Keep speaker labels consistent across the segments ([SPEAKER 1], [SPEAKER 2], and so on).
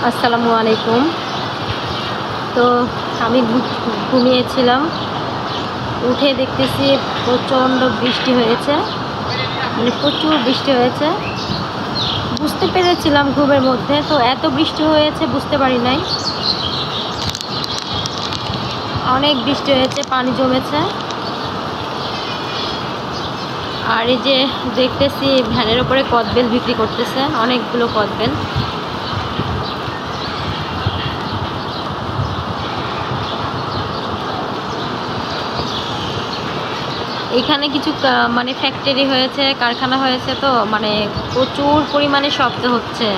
[SPEAKER 1] আসসালামু আলাইকুম। তো আমি ঘুমিয়েছিলাম, উঠে দেখতেছি প্রচণ্ড বৃষ্টি হয়েছে, মানে প্রচুর বৃষ্টি হয়েছে। বুঝতে পেরেছিলাম ঘুমের মধ্যে, তো এত বৃষ্টি হয়েছে বুঝতে পারি নাই। অনেক বৃষ্টি হয়েছে, পানি জমেছে। আর এই যে দেখতেছি ভ্যানের উপরে কদবেল বিক্রি করতেছে, অনেকগুলো কদবেল। এখানে কিছু মানে ফ্যাক্টরি হয়েছে, কারখানা হয়েছে, তো মানে প্রচুর পরিমাণে শব্দ হচ্ছে।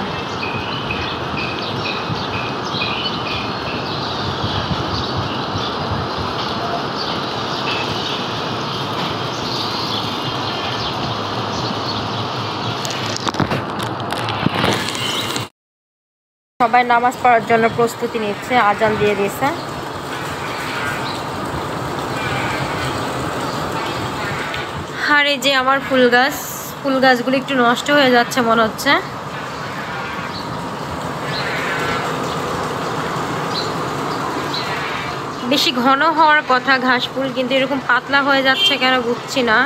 [SPEAKER 1] সবাই নামাজ পড়ার জন্য প্রস্তুতি নিচ্ছে, আজান দিয়ে দিয়েছে। আর এই যে আমার ফুল গাছগুলো একটু নষ্ট হয়ে যাচ্ছে মনে হচ্ছে। বেশি ঘন হওয়ার কথা ঘাস ফুল, কিন্তু এরকম পাতলা হয়ে যাচ্ছে কেন বুঝছি না।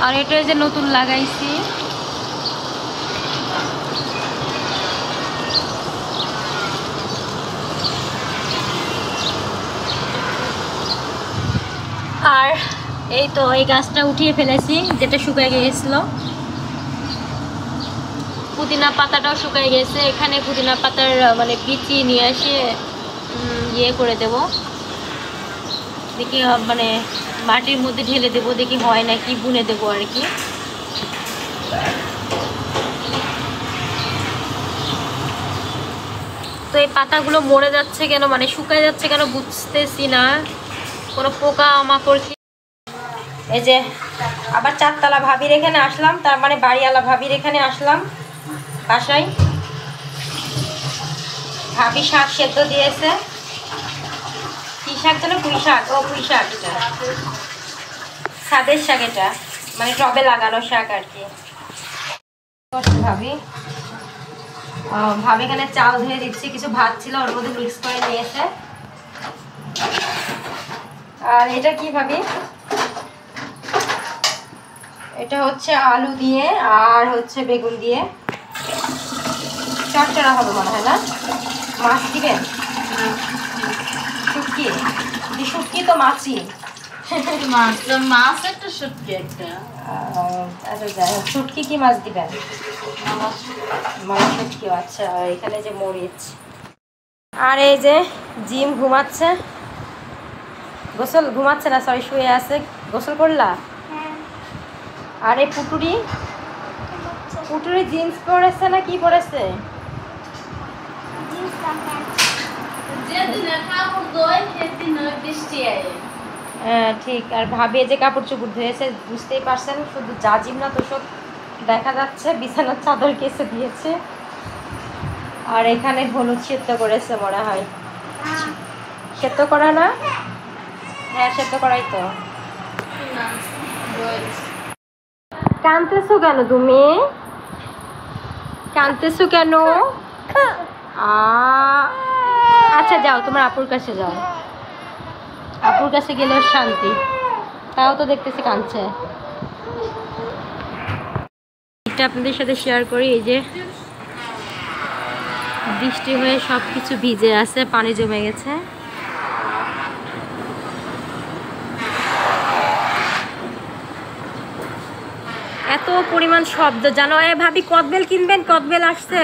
[SPEAKER 1] আর এটা যে নতুন লাগাইছি, আর এই তো এই গাছটা উঠিয়ে ফেলেছি, যেটা শুকিয়ে গিয়েছিল। পুদিনা পাতাটাও শুকিয়ে গেছে। এখানে পুদিনা পাতার মানে বিচি নিয়ে এসে ইয়ে করে দেব, দেখি মানে মাটির মধ্যে ঢেলে দেবো, দেখি হয় নাকি, বুনে দেবো আর কি। তো এই পাতাগুলো মরে যাচ্ছে কেন, মানে শুকায় যাচ্ছে কেন বুঝতেছি না। কোনো পোকা মাকড় কি। এই যে আবার চারতলা ভাবির এখানে আসলাম, তার মানে বাড়িওয়ালা ভাবির এখানে আসলাম বাসায়। ভাবি শাক সেদ্ধ দিয়েছে। কি শাক যেন, পুঁই শাক। ও পুঁই শাক, এটা ছাদের শাক, এটা মানে টবে লাগানো শাক আর কি। ভাবি এখানে চাল ধুয়ে দিচ্ছি, কিছু ভাত ছিল ওর মধ্যে মিক্স করে নিয়েছে। আর এটা কি ভাবি? এটা হচ্ছে আলু দিয়ে আর হচ্ছে বেগুন দিয়ে চটচড়া হবে মনে হয় না? মাছ দিবেন? শুটকি? শুটকি তো মাছই।
[SPEAKER 2] মাছ একটা শুটকি একটা।
[SPEAKER 1] আচ্ছা যাই হোক, শুটকি কি মাছ দিবেন? মাছ শুটকি। আচ্ছা, এখানে যে মরিচ। আর এই যে জিম ঘুমাচ্ছে, ঘুমাচ্ছে না, সরি শুয়ে আছে। গোসল করলা? আর এই পুটুরি জিন্স পরেছে না কি পরেছে? হ্যাঁ ঠিক। আর ভাবি যে কাপড় চোপড় ধুয়েছে, বুঝতেই পারছেন, শুধু জাজিম না তো সব দেখা যাচ্ছে। বিছানার চাদর কেসে দিয়েছে। আর এখানে হলুদ সেদ্ধ করেছে মনে হয়। সেদ্ধ করা না? হ্যাঁ সেদ্ধ করাই তো। কাঁদতেছো কেন তুমি? কাঁদতেছো কেন? আচ্ছা যাও, তোমার আপুর কাছে যাও। আপুর কাছে গেলে শান্তি। তাও তো দেখতেছি কাঁদছে। এটা আপনাদের সাথে শেয়ার করি। এই যে বৃষ্টি হয়ে সব কিছু ভিজে আছে, পানি জমে গেছে। এত পরিমাণ শব্দ জানো। ভাবি কদবেল কিনবেন? কদবেল আসছে।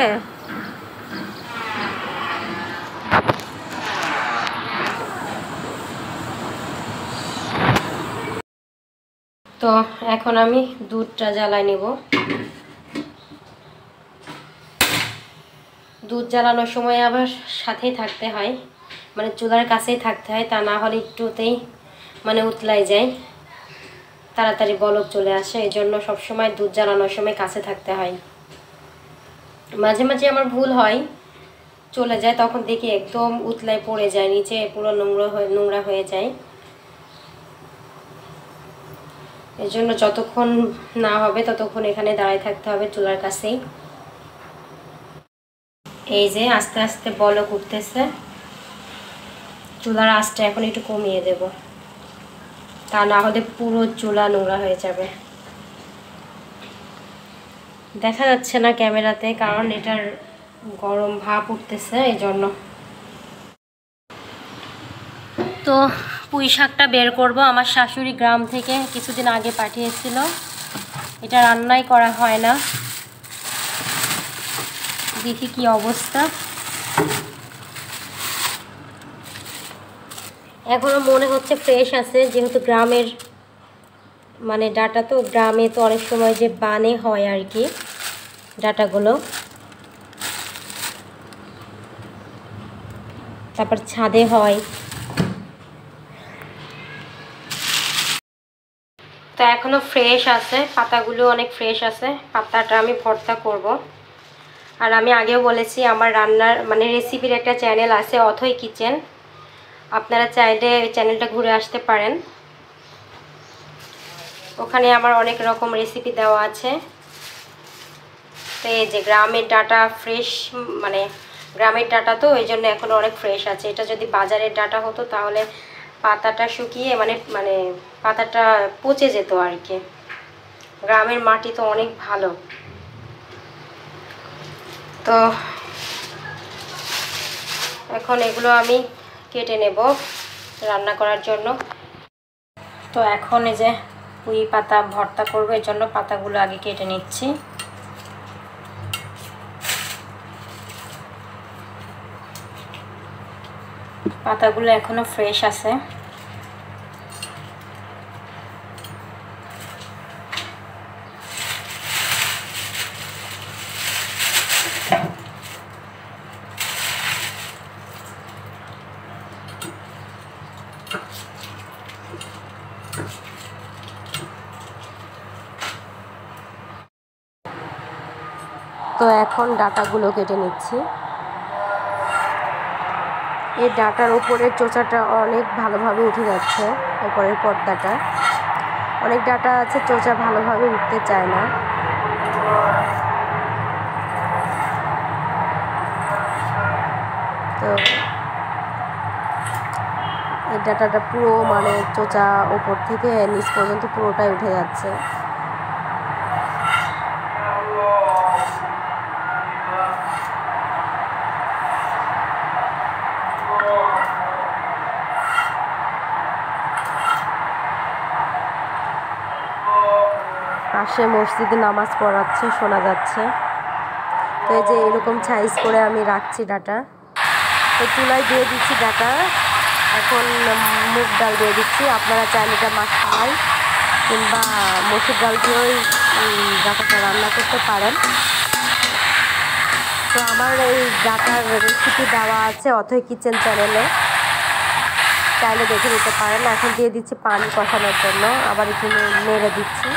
[SPEAKER 1] তো এখন আমি দুধটা জ্বালায় নেব। দুধ জ্বালানোর সময় আবার সাথেই থাকতে হয়, মানে চুলার কাছেই থাকতে হয়, তা না হলে একটুতেই মানে উতলাই যায়, তাড়াতাড়ি বলক চলে আসে। এই জন্য সবসময় দুধ জ্বালানোর সময় কাছে থাকতে হয়। মাঝে মাঝে আমার ভুল হয়, চলে যায়, তখন দেখি একদম উতলায় পড়ে যায়, নিচে পুরো নোংরা হয়ে যায়। এই জন্য যতক্ষণ না হবে ততক্ষণ এখানে দাঁড়ায় থাকতে হবে চুলার কাছেই। এই যে আস্তে আস্তে বলক উঠতেছে। চুলার আঁচটা এখন একটু কমিয়ে দেব, তা না হলে পুরো চুলা নোংরা হয়ে যাবে। দেখা যাচ্ছে না ক্যামেরাতে, কারণ এটার গরম ভাপ উঠতেছে এই জন্য। তো পুঁই শাকটা বের করব। আমার শাশুড়ি গ্রাম থেকে কিছুদিন আগে পাঠিয়েছিল। এটা রান্নাই করা হয় না, দেখি কি অবস্থা। এখনো মনে হচ্ছে ফ্রেশ আছে, যেহেতু গ্রামের মানে ডাটা, তো গ্রামে তো অনেক সময় যে বানে হয় আর কি ডাটাগুলো, তারপর ছাদে হয়। তো এখনো ফ্রেশ আছে, পাতাগুলো অনেক ফ্রেশ আছে। পাতাটা আমি ভর্তা করব। আর আমি আগেও বলেছি আমার রান্নার মানে রেসিপির একটা চ্যানেল আছে, অথই কিচেন। আপনারা চাইলে ওই চ্যানেলটা ঘুরে আসতে পারেন। ওখানে আমার অনেক রকম রেসিপি দেওয়া আছে। তো এই যে গ্রামের ডাটা ফ্রেশ, মানে গ্রামের ডাটা তো এই জন্য এখনও অনেক ফ্রেশ আছে। এটা যদি বাজারের ডাটা হতো তাহলে পাতাটা শুকিয়ে মানে মানে পাতাটা পচে যেত আর কি। গ্রামের মাটি তো অনেক ভালো। তো এখন এগুলো আমি কেটে নেব রান্না করার জন্য। তো এখন এই যে পুঁই পাতা ভর্তা করবো, এর জন্য পাতাগুলো আগে কেটে নিচ্ছি। পাতাগুলো এখনো ফ্রেশ আছে। তো এখন ডাটাগুলো কেটে নিচ্ছি। এই ডাটার উপরের চোচাটা অনেক ভালোভাবে উঠে যাচ্ছে, উপরের পর্দাটা। অনেক ডাটা আছে চোচা ভালোভাবে উঠতে চায় না। তো এই ডাটাটা পুরো মানে চোচা ওপর থেকে নিচ পর্যন্ত পুরোটাই উঠে যাচ্ছে। পাশে মসজিদে নামাজ পড়াচ্ছে, শোনা যাচ্ছে। তো এই যে এরকম সাইজ করে আমি রাখছি ডাটা। তো চুলায় দিয়ে দিচ্ছি ডাটা। এখন মুগ ডাল দিয়ে দিচ্ছি। আপনারা চাইলে এটা মাখাল কিংবা মসুর ডাল দিয়েও ডাটাটা রান্না করতে পারেন। তো আমার এই ডাটার রেসিপি দেওয়া আছে অথই কিচেন চ্যানেলে, চাইলে দেখে নিতে পারেন। এখন দিয়ে দিচ্ছি পানি কষানোর জন্য, আবার একটু নেড়ে দিচ্ছি।